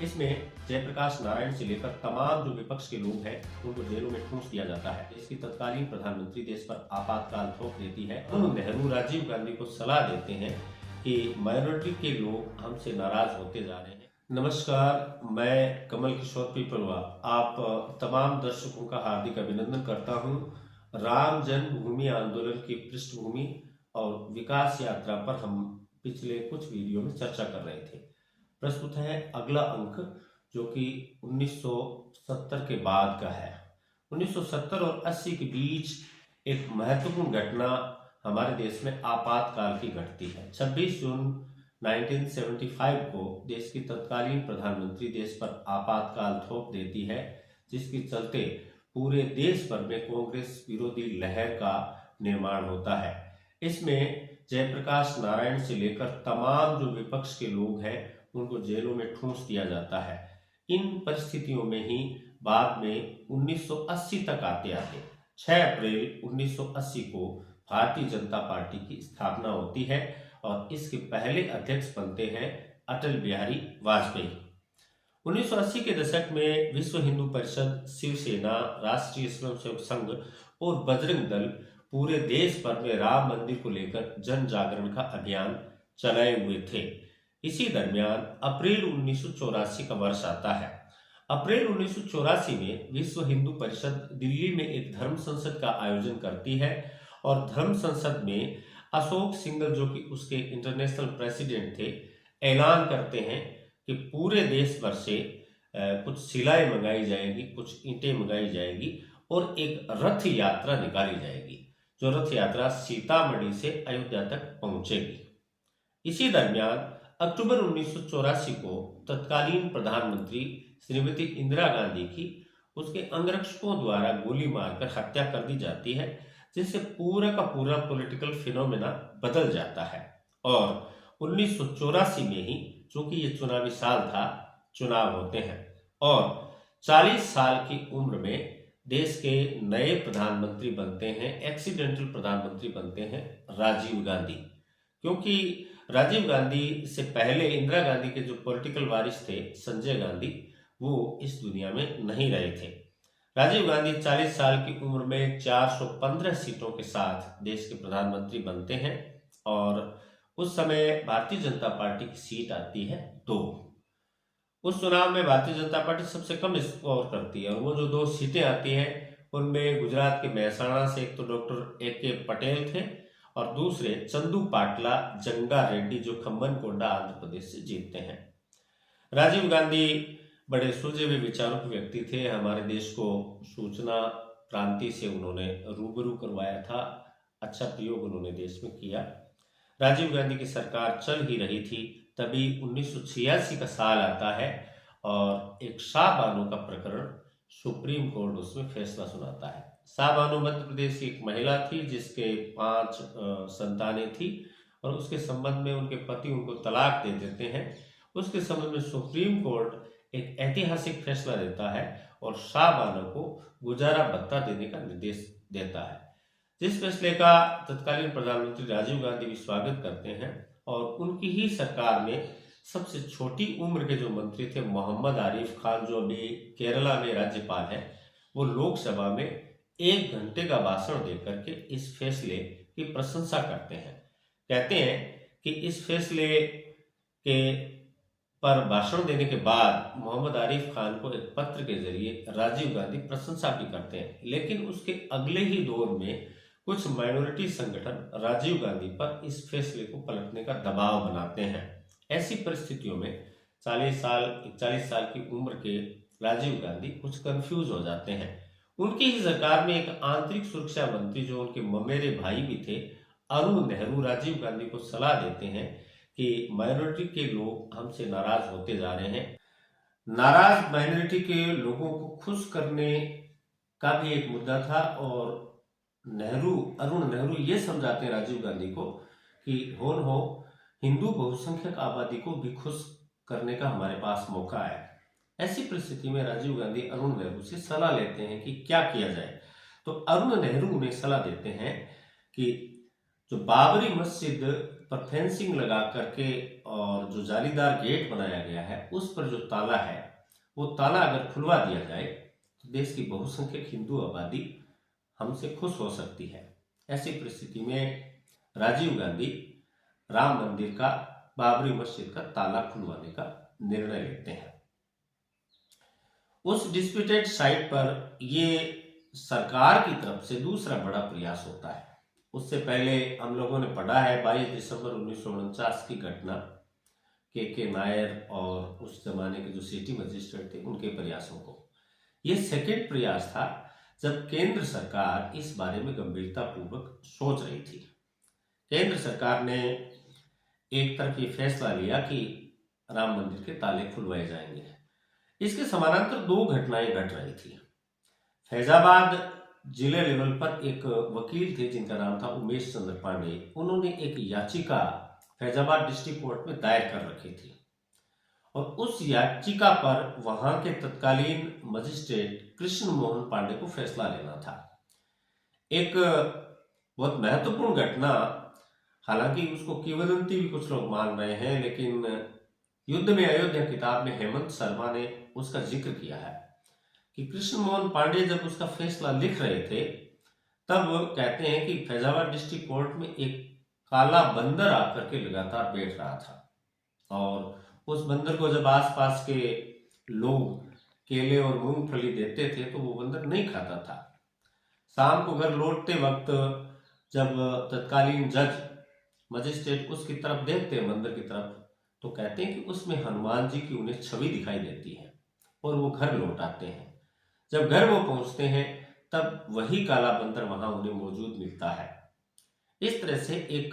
इसमें जयप्रकाश नारायण से लेकर तमाम जो विपक्ष के लोग हैं उनको जेलों में ठूंस दिया जाता है। देश की तत्कालीन प्रधानमंत्री देश पर आपातकाल थोप देती है। नेहरू राजीव गांधी को सलाह देते हैं कि माइनॉरिटी के लोग हमसे नाराज होते जा रहे हैं। नमस्कार, मैं कमल किशोर पीपलवा आप तमाम दर्शकों का हार्दिक अभिनंदन करता हूं। राम जन्मभूमि आंदोलन की पृष्ठभूमि और विकास यात्रा पर हम पिछले कुछ वीडियो में चर्चा कर रहे थे। प्रस्तुत है अगला अंक जो कि 1970 के बाद का है। 1970 और 80 के बीच एक महत्वपूर्ण घटना हमारे देश में आपातकाल की घटती है। 26 जून 1975 को देश की तत्कालीन प्रधानमंत्री देश पर आपातकाल थोप देती है, जिसके चलते पूरे देश भर में कांग्रेस विरोधी लहर का निर्माण होता है। इसमें जयप्रकाश नारायण से लेकर तमाम जो विपक्ष के लोग हैं उनको जेलों में ठूंस दिया जाता है। इन परिस्थितियों में ही बाद में 1980 तक आते 6 अप्रैल 1980 को भारतीय जनता पार्टी की स्थापना होती है और इसके पहले अध्यक्ष बनते हैं अटल बिहारी वाजपेयी। 1980 के दशक में विश्व हिंदू परिषद, शिवसेना, राष्ट्रीय स्वयंसेवक संघ और बजरंग दल पूरे देश भर में राम मंदिर को लेकर जन जागरण का अभियान चलाए हुए थे। इसी दरमियान अप्रैल 1984 का वर्ष आता है। अप्रैल 1984 में विश्व हिंदू परिषद दिल्ली में एक धर्म संसद का आयोजन करती है और धर्म संसद में अशोक सिंघल, जो कि उसके इंटरनेशनल प्रेसिडेंट थे, ऐलान करते हैं कि पूरे देश भर से कुछ शिलाएं मंगाई जाएगी, कुछ ईंटें मंगाई जाएगी और एक रथ यात्रा निकाली जाएगी, जो रथ यात्रा सीतामढ़ी से अयोध्या तक पहुंचेगी। इसी दरमियान अक्टूबर 1984 को तत्कालीन प्रधानमंत्री श्रीमती इंदिरा गांधी की उसके अंगरक्षकों द्वारा गोली मारकर हत्या कर दी जाती है, जिससे पूरा का पूरा पॉलिटिकल फिनोमेना बदल जाता है। और 1984 में ही, चूंकि ये चुनावी साल था, चुनाव होते हैं और 40 साल की उम्र में देश के नए प्रधानमंत्री बनते हैं, एक्सीडेंटल प्रधानमंत्री बनते हैं राजीव गांधी। क्योंकि राजीव गांधी से पहले इंदिरा गांधी के जो पॉलिटिकल वारिस थे संजय गांधी, वो इस दुनिया में नहीं रहे थे। राजीव गांधी 40 साल की उम्र में 415 सीटों के साथ देश के प्रधानमंत्री बनते हैं और उस समय भारतीय जनता पार्टी की सीट आती है 2। उस चुनाव में भारतीय जनता पार्टी सबसे कम स्कोर करती है और वो जो 2 सीटें आती हैं उनमें गुजरात के मेहसाणा से एक तो डॉक्टर ए.के. पटेल थे और दूसरे चंदू पाटला जंगा रेड्डी, जो खम्बनकोंडा आंध्र प्रदेश से जीतते हैं। राजीव गांधी बड़े सुलझे हुए विचारों के व्यक्ति थे। हमारे देश को सूचना क्रांति से उन्होंने रूबरू करवाया था, अच्छा प्रयोग उन्होंने देश में किया। राजीव गांधी की सरकार चल ही रही थी, तभी 1986 का साल आता है और एक शाह बानो का प्रकरण सुप्रीम कोर्ट उसमें फैसला सुनाता है। शाह बानो मध्य प्रदेश की एक महिला थी जिसके 5 संतानें थी और उसके संबंध में उनके पति उनको तलाक दे देते हैं। उसके संबंध में सुप्रीम कोर्ट एक ऐतिहासिक फैसला देता है और शाह बानो को गुजारा भत्ता देने का निर्देश देता है, जिस फैसले का तत्कालीन प्रधानमंत्री राजीव गांधी भी स्वागत करते हैं। और उनकी ही सरकार में सबसे छोटी उम्र के जो मंत्री थे मोहम्मद आरिफ खान, जो अभी केरला में राज्यपाल हैं, वो लोकसभा में 1 घंटे का भाषण देकर के इस फैसले की प्रशंसा करते हैं। कहते हैं कि इस फैसले के पर भाषण देने के बाद मोहम्मद आरिफ खान को एक पत्र के जरिए राजीव गांधी प्रशंसा भी करते हैं, लेकिन उसके अगले ही दौर में कुछ माइनॉरिटी संगठन राजीव गांधी पर इस फैसले को पलटने का दबाव बनाते हैं। ऐसी परिस्थितियों में 41 साल की उम्र के राजीव गांधी कुछ कंफ्यूज हो जाते हैं। उनकी ही सरकार में एक आंतरिक सुरक्षा मंत्री, जो उनके ममेरे भाई भी थे, अरुण नेहरू, राजीव गांधी को सलाह देते हैं कि माइनॉरिटी के लोग हमसे नाराज होते जा रहे हैं। नाराज माइनॉरिटी के लोगों को खुश करने का भी एक मुद्दा था और अरुण नेहरू ये समझाते हैं राजीव गांधी को कि हो हिंदू बहुसंख्यक आबादी को भी खुश करने का हमारे पास मौका है। ऐसी परिस्थिति में राजीव गांधी अरुण नेहरू से सलाह लेते हैं कि क्या किया जाए। तो अरुण नेहरू उन्हें सलाह देते हैं कि जो बाबरी मस्जिद पर फेंसिंग लगा करके और जो जालीदार गेट बनाया गया है उस पर जो ताला है वो ताला अगर खुलवा दिया जाए तो देश की बहुसंख्यक हिंदू आबादी हमसे खुश हो सकती है। ऐसी परिस्थिति में राजीव गांधी राम मंदिर का, बाबरी मस्जिद का ताला खुलवाने का निर्णय लेते हैं। उस डिस्प्यूटेड साइट पर ये सरकार की तरफ से दूसरा बड़ा प्रयास होता है। उससे पहले हम लोगों ने पढ़ा है 22 दिसंबर 1949 की घटना, के नायर और उस जमाने के जो सिटी मजिस्ट्रेट थे उनके प्रयासों को। ये सेकेंड प्रयास था जब केंद्र सरकार इस बारे में गंभीरता पूर्वक सोच रही थी। केंद्र सरकार ने एक तरफ ये फैसला लिया कि राम मंदिर के ताले खुलवाए जाएंगे। इसके समानांतर दो घटनाएं घट रही थी। फैजाबाद जिले लेवल पर एक वकील थे जिनका नाम था उमेश चंद्र पांडे। उन्होंने एक याचिका फैजाबाद डिस्ट्रिक्ट कोर्ट में दायर कर रखी थी और उस याचिका पर वहां के तत्कालीन मजिस्ट्रेट कृष्ण मोहन पांडे को फैसला लेना था। एक बहुत महत्वपूर्ण घटना, हालांकि उसको किंवदंती भी कुछ लोग मान रहे हैं, लेकिन युद्ध में अयोध्या किताब में हेमंत शर्मा ने उसका जिक्र किया है कि कृष्ण मोहन पांडे जब उसका फैसला लिख रहे थे तब कहते हैं कि फैजाबाद डिस्ट्रिक्ट कोर्ट में एक काला बंदर आकर के लगातार बैठ रहा था और उस बंदर को जब आसपास के लोग केले और मूंगफली देते थे तो वो बंदर नहीं खाता था। शाम को घर लौटते वक्त जब तत्कालीन जज मजिस्ट्रेट उसकी तरफ देखते हैं बंदर की तरफ, तो कहते हैं कि उसमें हनुमान जी की उन्हें छवि दिखाई देती है और वो घर लौट आते हैं। जब घर वो पहुंचते हैं तब वही काला बंदर वहां उन्हें मौजूद मिलता है। इस तरह से एक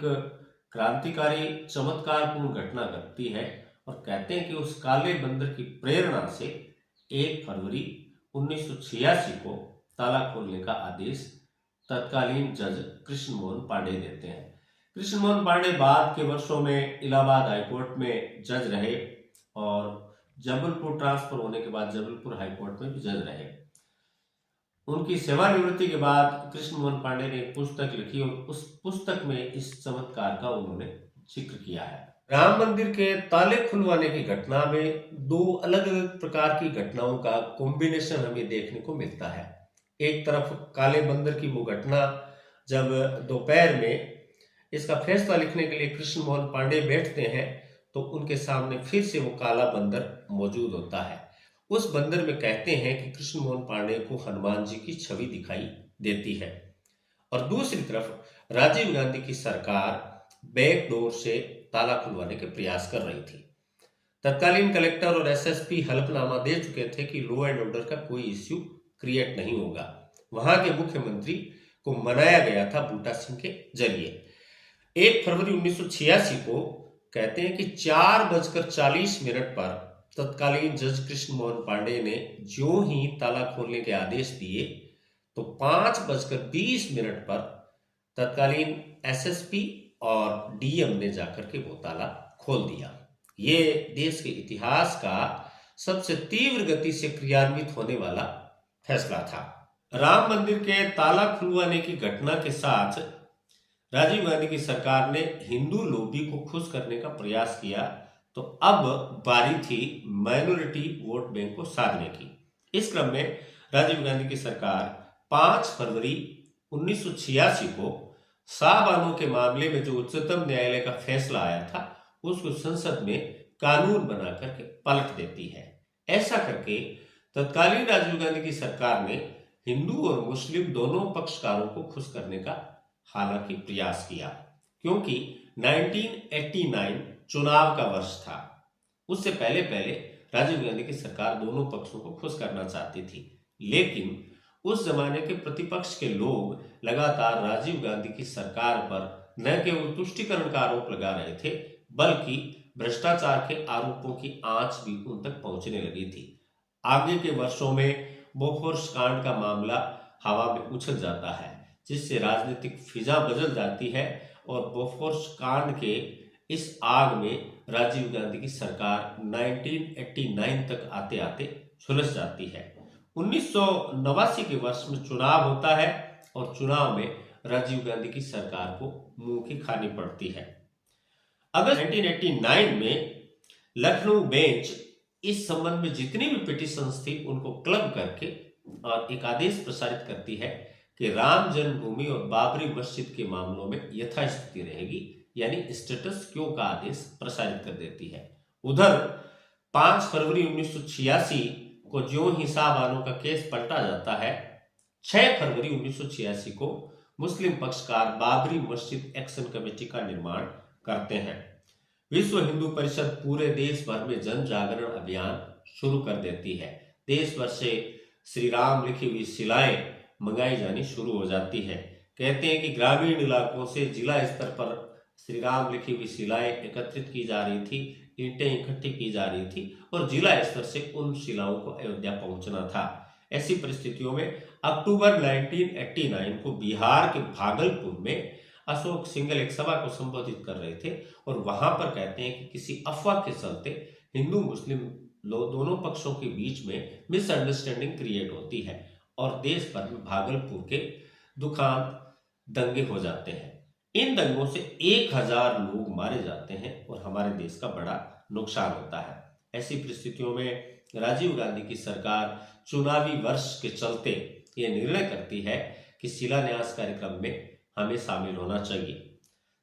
क्रांतिकारी चमत्कारपूर्ण घटना घटती है और कहते हैं कि उस काले बंदर की प्रेरणा से 1 फरवरी 1986 को ताला खोलने का आदेश तत्कालीन जज कृष्ण मोहन पांडे देते हैं। कृष्ण मोहन पांडे बाद के वर्षों में इलाहाबाद हाईकोर्ट में जज रहे और जबलपुर ट्रांसफर होने के बाद जबलपुर हाईकोर्ट में भी जज रहे। उनकी सेवानिवृत्ति के बाद कृष्ण मोहन पांडे ने एक पुस्तक लिखी और उस पुस्तक में इस चमत्कार का उन्होंने जिक्र किया है। राम मंदिर के ताले खुलवाने की घटना में दो अलग अलग प्रकार की घटनाओं का कॉम्बिनेशन हमें देखने को मिलता है। एक तरफ काले बंदर की वो घटना जब दोपहर में इसका फैसला लिखने के लिए कृष्ण मोहन पांडे बैठते हैं तो उनके सामने फिर से वो काला बंदर मौजूद होता है। उस बंदर में कहते हैं कि कृष्ण मोहन पांडे को हनुमान जी की छवि दिखाई देती है। और दूसरी तरफ राजीव गांधी की सरकार बैक डोर से ताला खुलवाने के प्रयास कर रही थी। तत्कालीन कलेक्टर और एसएसपी हलफनामा दे चुके थे कि लॉ एंड ऑर्डर का कोई इश्यू क्रिएट नहीं होगा। वहां के मुख्यमंत्री को मनाया गया था बूटा सिंह के जरिए। 1 फरवरी 1986 को कहते हैं कि 4:40 पर तत्कालीन जज कृष्ण मोहन पांडे ने जो ही ताला खोलने के आदेश दिए तो 5:20 पर तत्कालीन एसएसपी और डीएम ने जाकर के वो ताला खोल दिया। ये देश के इतिहास का सबसे तीव्र गति से क्रियान्वित होने वाला फैसला था। राम मंदिर के ताला खुलवाने की घटना के साथ राजीव गांधी की सरकार ने हिंदू लॉबी को खुश करने का प्रयास किया, तो अब बारी थी माइनॉरिटी वोट बैंक को साधने की। इस क्रम में राजीव गांधी की सरकार 5 फरवरी 1986 को शाहबानो के मामले में जो उच्चतम न्यायालय का फैसला आया था उसको संसद में कानून बना करके पलट देती है। ऐसा करके तत्कालीन राजीव गांधी की सरकार ने हिंदू और मुस्लिम दोनों पक्षकारों को खुश करने का हालांकि प्रयास किया, क्योंकि 1989 चुनाव का वर्ष था। उससे पहले राजीव गांधी की सरकार दोनों पक्षों को खुश करना चाहती थी, लेकिन उस जमाने के प्रतिपक्ष के लोग लगातार राजीव गांधी की सरकार पर न केवल तुष्टीकरण का आरोप लगा रहे थे बल्कि भ्रष्टाचार के आरोपों की आंच भी उन तक पहुंचने लगी थी। आगे के वर्षों में बोफोर्स कांड का मामला हवा में उछल जाता है, जिससे राजनीतिक फिजा बदल जाती है और बोफोर्स कांड के इस आग में राजीव गांधी की सरकार 1989 तक आते आते सुलझ जाती है। 1989 के वर्ष में चुनाव होता है और चुनाव में राजीव गांधी की सरकार को मुंह की खानी पड़ती है। अगस्त 1989 में लखनऊ बेंच इस संबंध में जितनी भी पिटीशंस थी उनको क्लब करके और एक आदेश प्रसारित करती है कि राम जन्मभूमि और बाबरी मस्जिद के मामलों में यथास्थिति रहेगी, यानी स्टेटस क्यो का आदेश प्रसारित कर देती है। उधर 5 फरवरी 1986 को ज्यों ही शाहबानो का केस पलटा जाता है, 6 फरवरी 1986 को मुस्लिम पक्षकार बाबरी मस्जिद एक्शन कमेटी का निर्माण करते हैं। विश्व हिंदू परिषद पूरे देश भर में जन जागरण अभियान शुरू कर देती है। देश भर से श्री राम लिखी हुई शिलाएं मंगाई जानी शुरू हो जाती है। कहते हैं कि ग्रामीण इलाकों से जिला स्तर पर श्री राम लिखी हुई शिलाएं एकत्रित की जा रही थी, ईंटें इकट्ठी की जा रही थी और जिला स्तर से उन शिलाओं को अयोध्या पहुंचना था। ऐसी परिस्थितियों में अक्टूबर 1989 को बिहार के भागलपुर में अशोक सिंघल एक सभा को संबोधित कर रहे थे और वहां पर कहते हैं कि किसी अफवाह के चलते हिंदू मुस्लिम दोनों पक्षों के बीच में मिसअंडरस्टैंडिंग क्रिएट होती है और देश भर में भागलपुर के दुखांत दंगे हो जाते हैं। इन दंगों से 1000 लोग मारे जाते हैं और हमारे देश का बड़ा नुकसान होता है। ऐसी परिस्थितियों में राजीव गांधी की सरकार चुनावी वर्ष के चलते ये निर्णय करती है कि शिलान्यास कार्यक्रम में हमें शामिल होना चाहिए।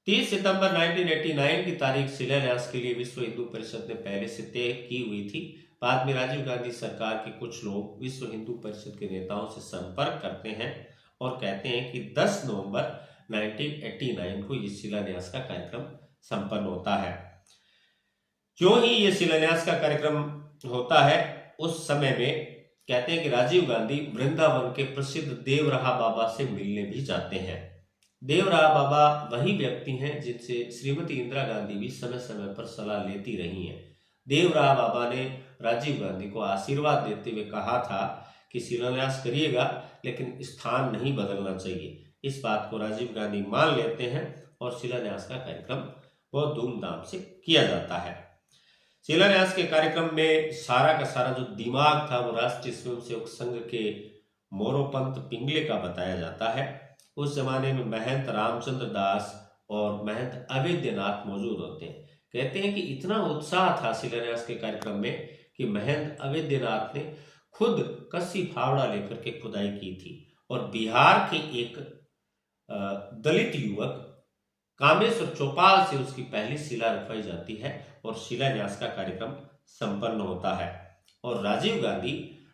30 सितंबर 1989 की तारीख शिलान्यास के लिए विश्व हिंदू परिषद ने पहले से तय की हुई थी। बाद में राजीव गांधी सरकार के कुछ लोग विश्व हिंदू परिषद के नेताओं से संपर्क करते हैं और कहते हैं कि 10 नवंबर 1989 को ये शिलान्यास का कार्यक्रम संपन्न होता है। क्यों ही ये शिलान्यास का कार्यक्रम होता है, उस समय में कहते हैं कि राजीव गांधी वृंदावन के प्रसिद्ध देवराहा बाबा से मिलने भी जाते हैं। देवराहा बाबा वही व्यक्ति हैं जिनसे श्रीमती इंदिरा गांधी भी समय समय पर सलाह लेती रही हैं। देवराहा बाबा ने राजीव गांधी को आशीर्वाद देते हुए कहा था कि शिलान्यास करिएगा लेकिन स्थान नहीं बदलना चाहिए। इस बात को राजीव गांधी मान लेते हैं और शिलान्यास का कार्यक्रम बहुत धूमधाम से किया जाता है। शिलान्यास के कार्यक्रम में सारा का सारा जो दिमाग था वो राष्ट्रीय स्वयंसेवक संघ के मोरोपंत पिंगले का बताया जाता है। उस जमाने में महंत रामचंद्र दास और महंत अवेद्यनाथ मौजूद होते हैं। कहते हैं कि इतना उत्साह था शिलान्यास के कार्यक्रम में कि महंत अवेद्यनाथ ने खुद कस्सी फावड़ा लेकर के खुदाई की थी और बिहार के एक दलित युवक कामेश्वर चौपाल से उसकी पहली शिला रखवाई जाती है और शिलान्यास का कार्यक्रम संपन्न होता है। और राजीव गांधी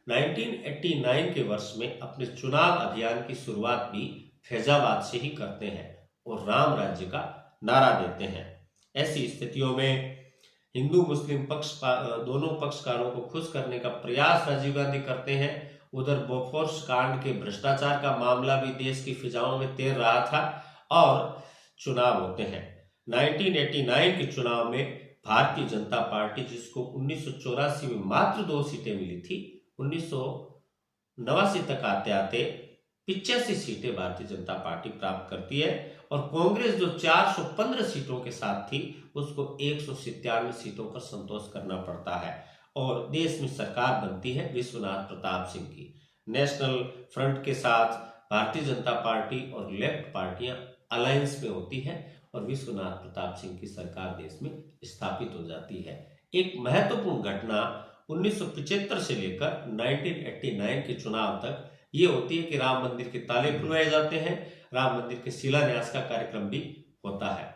1989 के वर्ष में अपने चुनाव अभियान की शुरुआत भी फैजाबाद से ही करते हैं और राम राज्य का नारा देते हैं। ऐसी स्थितियों में हिंदू मुस्लिम दोनों पक्षकारों को खुश करने का प्रयास राजीव गांधी करते हैं। उधर बोफोर्स कांड के भ्रष्टाचार का मामला भी देश की फिजाओं में तैर रहा था और चुनाव होते हैं। 1989 के चुनाव में भारतीय जनता पार्टी, जिसको 1984 में मात्र 2 सीटें मिली थी, 1989 तक आते आते 85 सीटें भारतीय जनता पार्टी प्राप्त करती है और कांग्रेस जो 415 सीटों के साथ थी उसको 197 सीटों पर संतोष करना पड़ता है और देश में सरकार बनती है विश्वनाथ प्रताप सिंह की। नेशनल फ्रंट के साथ भारतीय जनता पार्टी और लेफ्ट पार्टियां अलायंस में होती है और विश्वनाथ प्रताप सिंह की सरकार देश में स्थापित हो जाती है। एक महत्वपूर्ण घटना 1975 से लेकर 1989 के चुनाव तक ये होती है कि राम मंदिर के ताले खुलवाए जाते हैं, राम मंदिर के शिलान्यास का कार्यक्रम भी होता है।